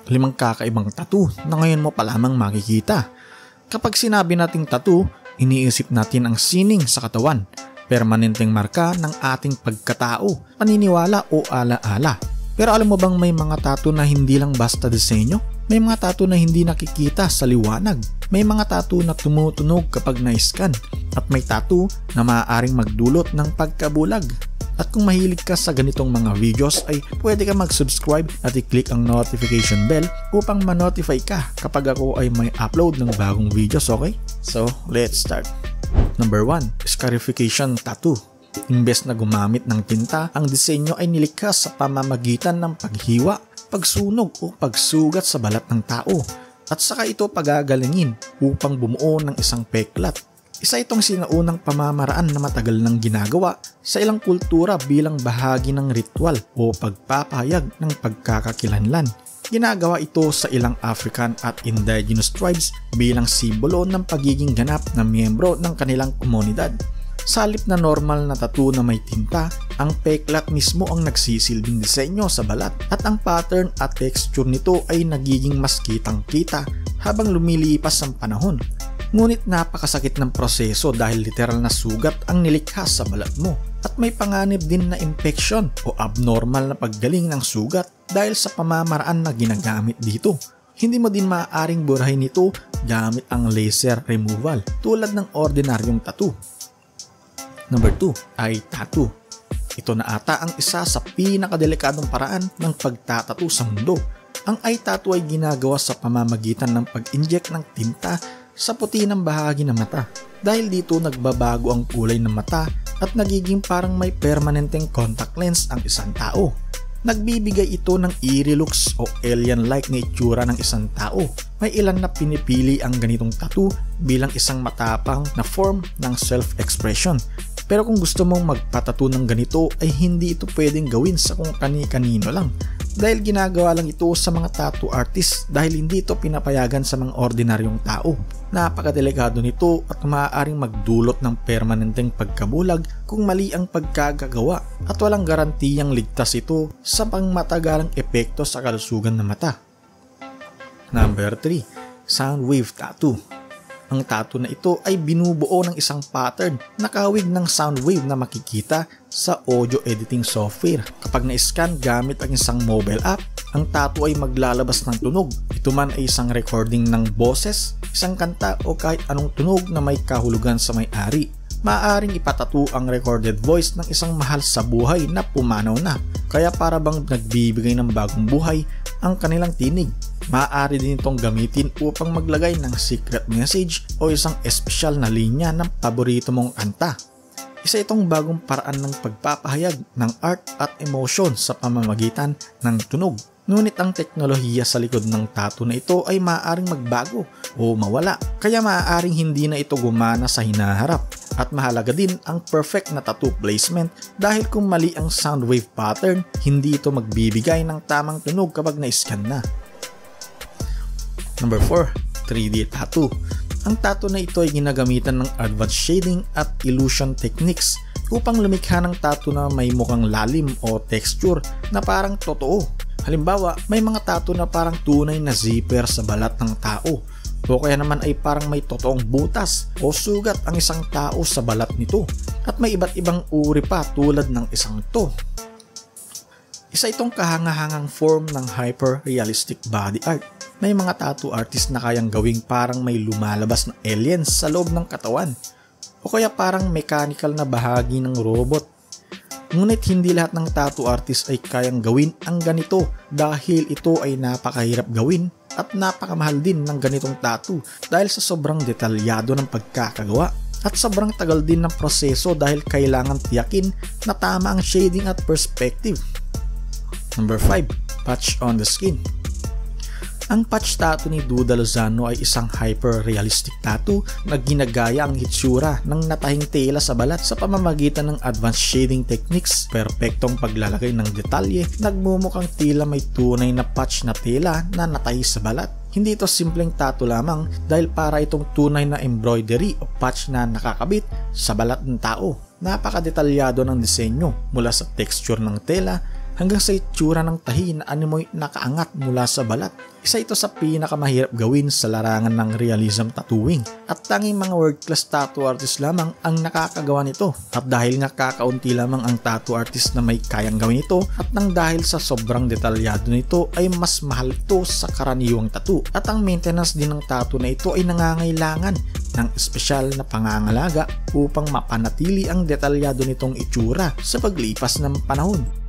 5 kakaibang tattoo na ngayon mo pa lamang makikita. Kapag sinabi nating tattoo, iniisip natin ang sining sa katawan, permanenteng marka ng ating pagkatao, paniniwala o alaala. Pero alam mo bang may mga tattoo na hindi lang basta disenyo? May mga tattoo na hindi nakikita sa liwanag. May mga tattoo na tumutunog kapag na-scan. At may tattoo na maaaring magdulot ng pagkabulag. At kung mahilig ka sa ganitong mga videos ay pwede ka mag-subscribe at i-click ang notification bell upang ma-notify ka kapag ako ay may upload ng bagong videos, okay? So, let's start. Number 1, scarification tattoo. Imbes na gumamit ng tinta, ang disenyo ay nilikha sa pamamagitan ng paghiwa, pagsunog o pagsugat sa balat ng tao at saka ito pagagalingin upang bumuo ng isang peklat. Isa itong sinaunang pamamaraan na matagal nang ginagawa sa ilang kultura bilang bahagi ng ritual o pagpapahayag ng pagkakakilanlan. Ginagawa ito sa ilang African at indigenous tribes bilang simbolo ng pagiging ganap na miyembro ng kanilang komunidad. Sa halip na normal na tattoo na may tinta, ang peklat mismo ang nagsisilbing disenyo sa balat at ang pattern at texture nito ay nagiging mas kitang-kita habang lumilipas ang panahon. Ngunit napakasakit ng proseso dahil literal na sugat ang nilikha sa balat mo at may panganib din na infection o abnormal na paggaling ng sugat dahil sa pamamaraan na ginagamit dito. Hindi mo din maaaring burahin ito gamit ang laser removal tulad ng ordinaryong tattoo. Number 2 ay tattoo. Ito na ata ang isa sa pinakadelikadong paraan ng pagtatattoo sa mundo. Ang eye tattoo ay ginagawa sa pamamagitan ng pag-inject ng tinta sa puti ng bahagi ng mata. Dahil dito nagbabago ang kulay ng mata at nagiging parang may permanenteng contact lens ang isang tao. Nagbibigay ito ng eerie looks o alien-like na itsura ng isang tao. May ilan na pinipili ang ganitong tattoo bilang isang matapang na form ng self-expression. Pero kung gusto mong magpatattoo ng ganito ay hindi ito pwedeng gawin sa kung kani-kanino lang. Dahil ginagawa lang ito sa mga tattoo artists dahil hindi ito pinapayagan sa mga ordinaryong tao. Napakadelikado nito at maaaring magdulot ng permanenteng pagkabulag kung mali ang pagkagagawa at walang garantiyang ligtas ito sa pangmatagalang epekto sa kalusugan ng mata. Number 3, sound wave tattoo. Ang tattoo na ito ay binubuo ng isang pattern na kahawig ng sound wave na makikita sa audio editing software. Kapag na-scan gamit ang isang mobile app, ang tattoo ay maglalabas ng tunog. Ito man ay isang recording ng boses, isang kanta o kahit anong tunog na may kahulugan sa may-ari. Maaaring ipatattoo ang recorded voice ng isang mahal sa buhay na pumanaw na. Kaya para bang nagbibigay ng bagong buhay ang kanilang tinig. Maaari din itong gamitin upang maglagay ng secret message o isang espesyal na linya ng paborito mong kanta. Isa itong bagong paraan ng pagpapahayag ng art at emotion sa pamamagitan ng tunog. Ngunit ang teknolohiya sa likod ng tattoo na ito ay maaaring magbago o mawala. Kaya maaaring hindi na ito gumana sa hinaharap. At mahalaga din ang perfect na tattoo placement dahil kung mali ang sound wave pattern, hindi ito magbibigay ng tamang tunog kapag na-scan na. Number 4, 3D tattoo. Ang tattoo na ito ay ginagamitan ng advanced shading at illusion techniques upang lumikha ng tattoo na may mukhang lalim o texture na parang totoo. Halimbawa, may mga tattoo na parang tunay na zipper sa balat ng tao o kaya naman ay parang may totoong butas o sugat ang isang tao sa balat nito at may iba't ibang uri pa tulad ng isang ito. Isa itong kahangahangang form ng hyper-realistic body art. May mga tattoo artist na kayang gawing parang may lumalabas na aliens sa loob ng katawan o kaya parang mechanical na bahagi ng robot. Ngunit hindi lahat ng tattoo artist ay kayang gawin ang ganito dahil ito ay napakahirap gawin at napakamahal din ng ganitong tattoo dahil sa sobrang detalyado ng pagkakagawa at sobrang tagal din ng proseso dahil kailangan tiyakin na tama ang shading at perspective. Number 5, patch on the skin. Ang patch tattoo ni Duda Lozano ay isang hyper-realistic tattoo na ginagaya ang hitsura ng natahing tela sa balat sa pamamagitan ng advanced shading techniques, perpektong paglalagay ng detalye, nagmumukhang tila may tunay na patch na tela na natahi sa balat. Hindi ito simpleng tattoo lamang dahil para itong tunay na embroidery o patch na nakakabit sa balat ng tao. Napakadetalyado ng disenyo mula sa texture ng tela hanggang sa itsura ng tahi na animoy nakaangat mula sa balat. Isa ito sa pinakamahirap gawin sa larangan ng realism tattooing at tanging mga world-class tattoo artist lamang ang nakakagawa nito. At dahil nga kakaunti lamang ang tattoo artist na may kayang gawin ito at nang dahil sa sobrang detalyado nito ay mas mahal ito sa karaniwang tattoo at ang maintenance din ng tattoo na ito ay nangangailangan ng espesyal na pangangalaga upang mapanatili ang detalyado nitong itsura sa paglipas ng panahon.